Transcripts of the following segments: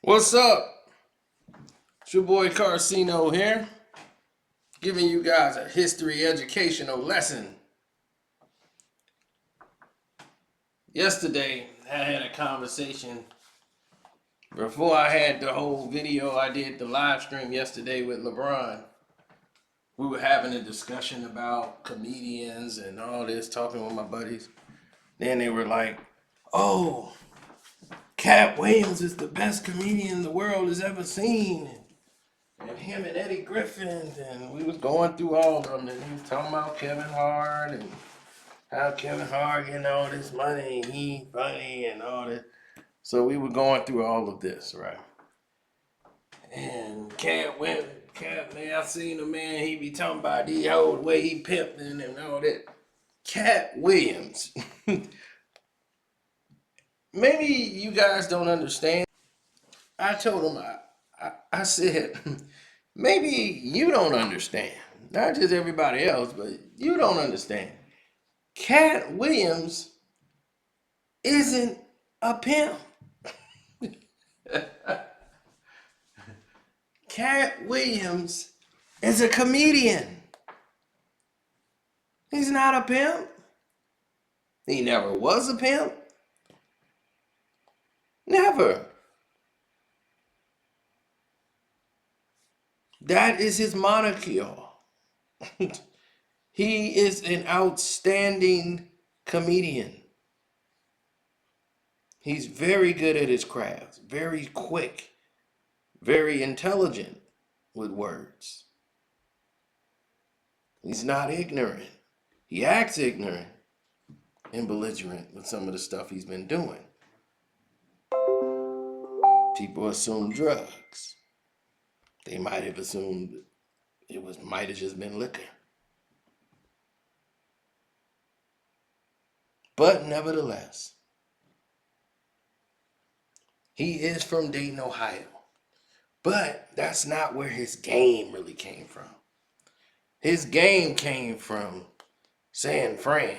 What's up? It's your boy Carcino here, giving you guys a history educational lesson. Yesterday, I had a conversation before I had the whole video I did the live stream yesterday with LeBron. We were having a discussion about comedians and all this, talking with my buddies. Then they were like, oh, Katt Williams is the best comedian the world has ever seen. And him and Eddie Griffin, and we was going through all of them, and he was talking about Kevin Hart and how Kevin Hart getting all this money, and he funny and all that. So we were going through all of this, right? And Katt man, I seen him, man, he be talking about the old way he pimped and all that. Katt Williams. Maybe you guys don't understand. I told him, I said, maybe you don't understand. Not just everybody else, but you don't understand. Katt Williams isn't a pimp. Katt Williams is a comedian. He's not a pimp. He never was a pimp. Never. That is his moniker. He is an outstanding comedian. He's very good at his craft, very quick, very intelligent with words. He's not ignorant. He acts ignorant and belligerent with some of the stuff he's been doing. People assume drugs. They might have assumed might have just been liquor. But nevertheless, he is from Dayton, Ohio. But that's not where his game really came from. His game came from San Fran.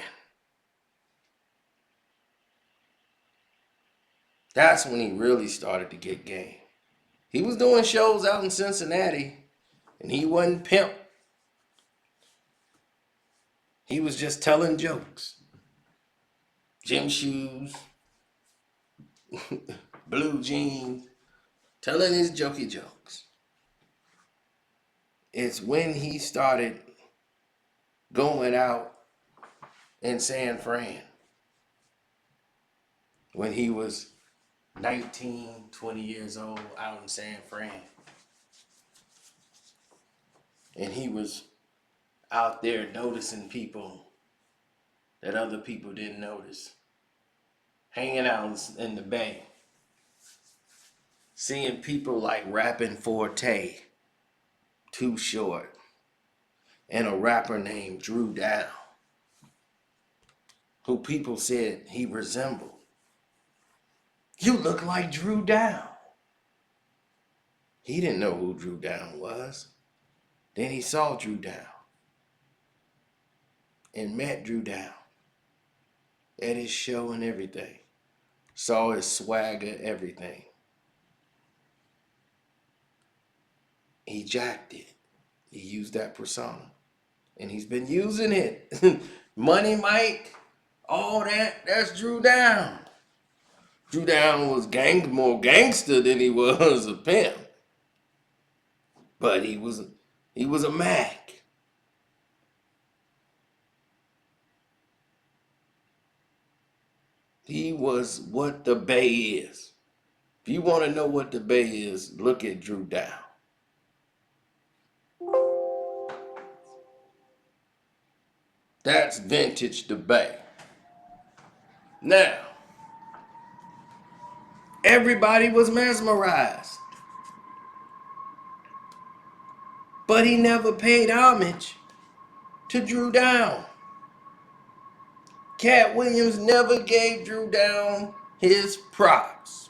That's when he really started to get game. He was doing shows out in Cincinnati, and he wasn't pimp. He was just telling jokes. Gym shoes, blue jeans, telling his jokey jokes. It's when he started going out in San Fran, when he was 19, 20 years old out in San Fran. And he was out there noticing people that other people didn't notice. Hanging out in the Bay. Seeing people like Rapping Forte, Too Short, and a rapper named Dru Down, who people said he resembled. You look like Dru Down. He didn't know who Dru Down was. Then he saw Dru Down and met Dru Down at his show and everything. Saw his swagger, everything. He jacked it. He used that persona. And he's been using it. Money Mike, all that, that's Dru Down. Dru Down was more gangster than he was a pimp. But he was a Mac. He was what the Bay is. If you want to know what the Bay is, look at Dru Down. That's vintage the Bay. Now, everybody was mesmerized. But he never paid homage to Dru Down. Katt Williams never gave Dru Down his props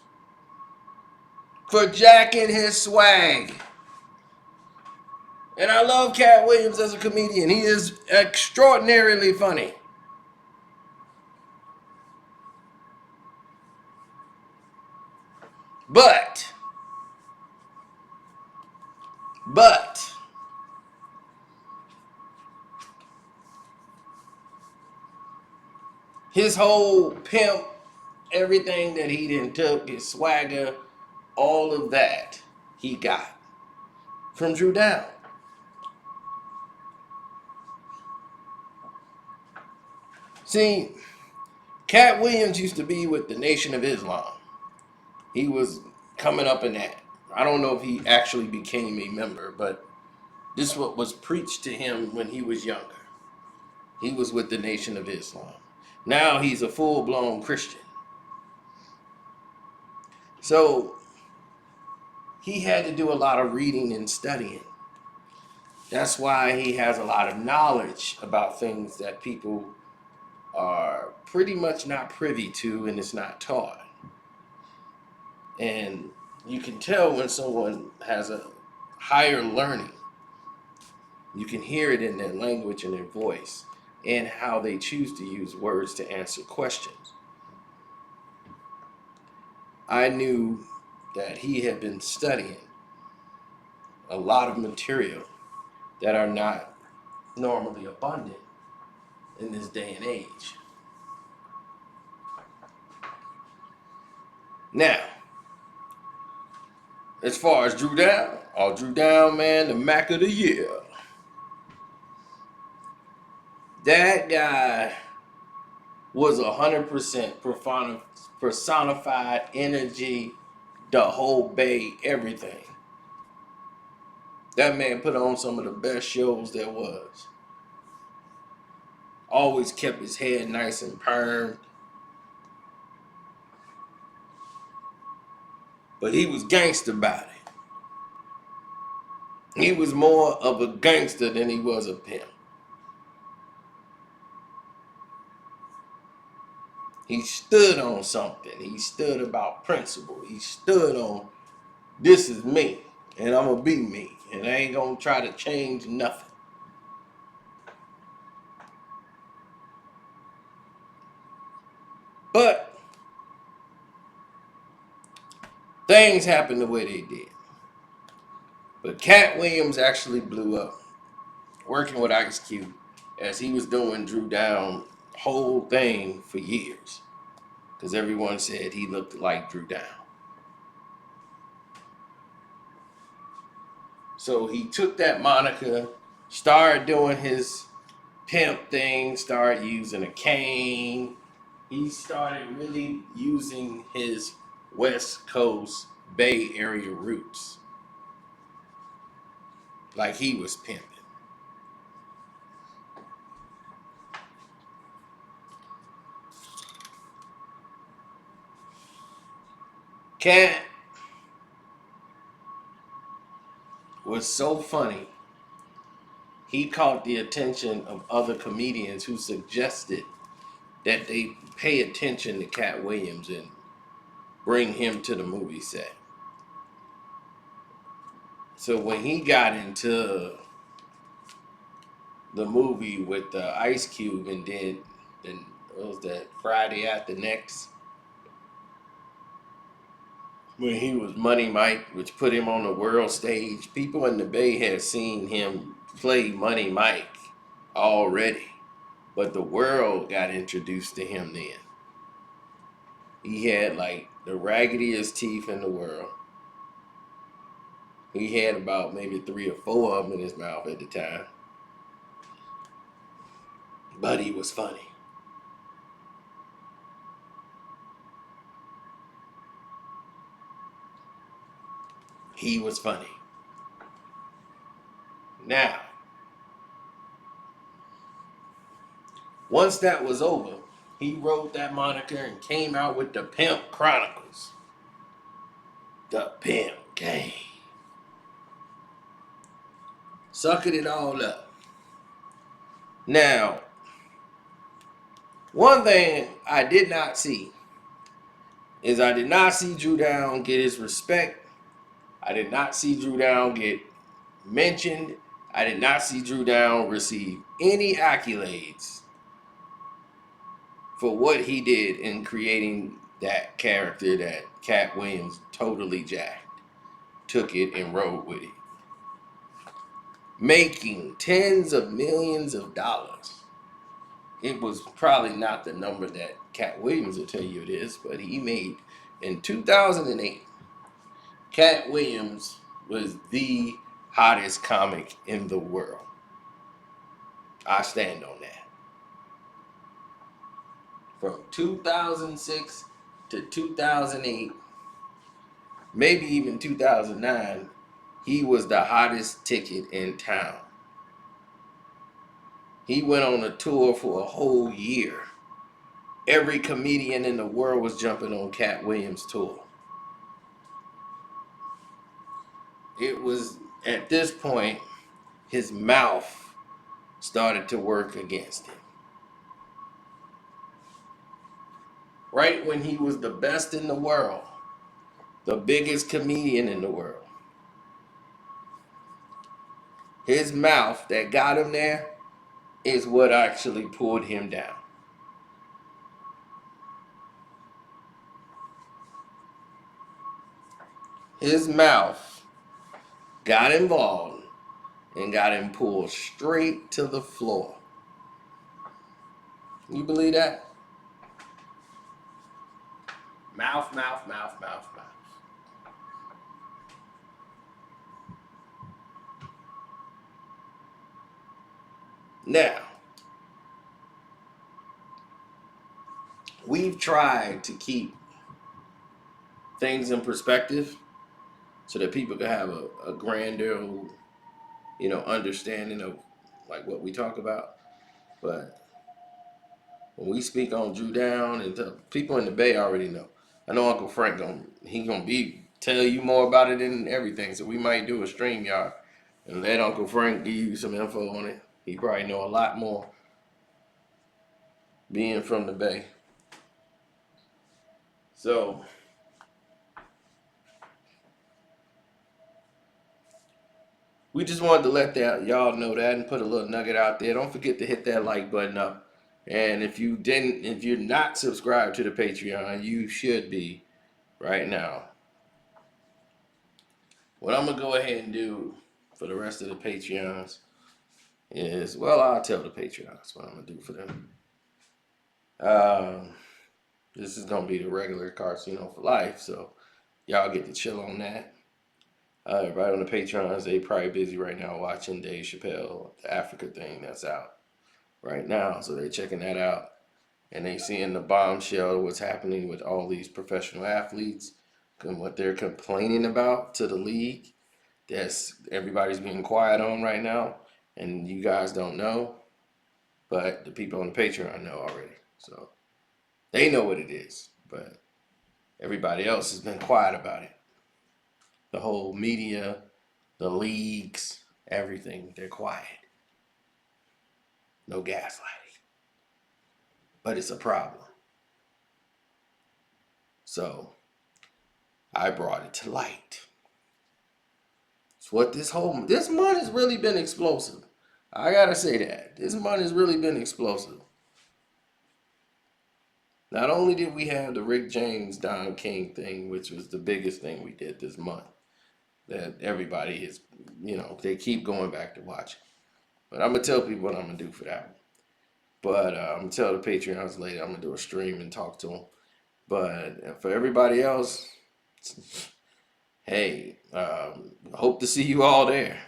for jacking his swag. And I love Katt Williams as a comedian. He is extraordinarily funny. But But his whole pimp, everything that he done took, his swagger, all of that he got from Dru Down. See, Katt Williams used to be with the Nation of Islam. He was coming up in that. I don't know if he actually became a member, but this is what was preached to him when he was younger. He was with the Nation of Islam. Now he's a full-blown Christian. So he had to do a lot of reading and studying. That's why he has a lot of knowledge about things that people are pretty much not privy to, and it's not taught. And you can tell when someone has a higher learning. You can hear it in their language and their voice and how they choose to use words to answer questions. I knew that he had been studying a lot of material that are not normally abundant in this day and age. Now, as far as Dru Down, Dru Down, man, the Mac of the year. That guy was 100% personified energy, the whole Bay, everything. That man put on some of the best shows there was. Always kept his head nice and permed. But he was gangster about it. He was more of a gangster than he was a pimp. He stood on something. He stood about principle. He stood on, this is me, and I'm going to be me, and I ain't going to try to change nothing. But things happened the way they did. But Katt Williams actually blew up working with Ice Cube as he was doing Dru Down whole thing for years. Because everyone said he looked like Dru Down. So he took that moniker, started doing his pimp thing, started using a cane. He started really using his West Coast Bay Area roots. Like he was pimping. Katt was so funny. He caught the attention of other comedians who suggested that they pay attention to Katt Williams and bring him to the movie set. So when he got into the movie with Ice Cube and did, what was that, Friday After Next? When he was Money Mike, which put him on the world stage. People in the Bay had seen him play Money Mike already. But the world got introduced to him then. He had like the raggediest teeth in the world. He had about maybe 3 or 4 of them in his mouth at the time. But he was funny. He was funny. Now, once that was over, he wrote that moniker and came out with the Pimp Chronicles. The Pimp Game. Sucking it all up. Now, one thing I did not see is I did not see Dru Down get his respect. I did not see Dru Down get mentioned. I did not see Dru Down receive any accolades for what he did in creating that character that Katt Williams totally jacked. Took it and rode with it. making tens of millions of dollars. It was probably not the number that Katt Williams will tell you it is, but he made in 2008. Katt Williams was the hottest comic in the world. I stand on that. From 2006 to 2008, maybe even 2009, he was the hottest ticket in town. He went on a tour for a whole year. Every comedian in the world was jumping on Katt Williams' tour. It was at this point, his mouth started to work against him. Right when he was the best in the world, the biggest comedian in the world, his mouth that got him there is what actually pulled him down. His mouth got involved and got him pulled straight to the floor. You believe that? Mouth, mouth, mouth, mouth, mouth. Now, we've tried to keep things in perspective so that people can have a grander, understanding of like what we talk about. But when we speak on Dru Down, and people in the Bay already know. I know Uncle Frank gonna tell you more about it than everything. So we might do a stream, y'all, and let Uncle Frank give you some info on it. He probably know a lot more, being from the Bay. So we just wanted to let y'all know that and put a little nugget out there. Don't forget to hit that like button up. And if you're not subscribed to the Patreon, you should be right now. What I'm gonna go ahead and do for the rest of the Patreons is, well, I'll tell the Patreons what I'm gonna do for them. This is gonna be the regular Carcino for life, so y'all get to chill on that. Everybody on the Patreons, they probably busy right now watching Dave Chappelle, the Africa thing that's out right now, so they're checking that out. And they seeing the bombshell of what's happening with all these professional athletes and what they're complaining about to the league. That's everybody's being quiet on right now, and you guys don't know, but the people on the Patreon know already. So they know what it is, but everybody else has been quiet about it. The whole media, the leagues, everything, they're quiet. No gaslighting. But it's a problem. So I brought it to light. It's what this month has really been explosive. I gotta say that. This month has really been explosive. Not only did we have the Rick James, Don King thing, which was the biggest thing we did this month, that everybody is, they keep going back to watch. But I'm gonna tell people what I'm gonna do for that one. But I'm gonna tell the Patreons later. I'm gonna do a stream and talk to them. But for everybody else, hey, hope to see you all there.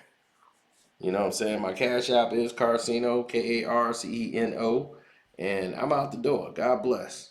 You know what I'm saying? My Cash App is Carcino, Karceno, and I'm out the door. God bless.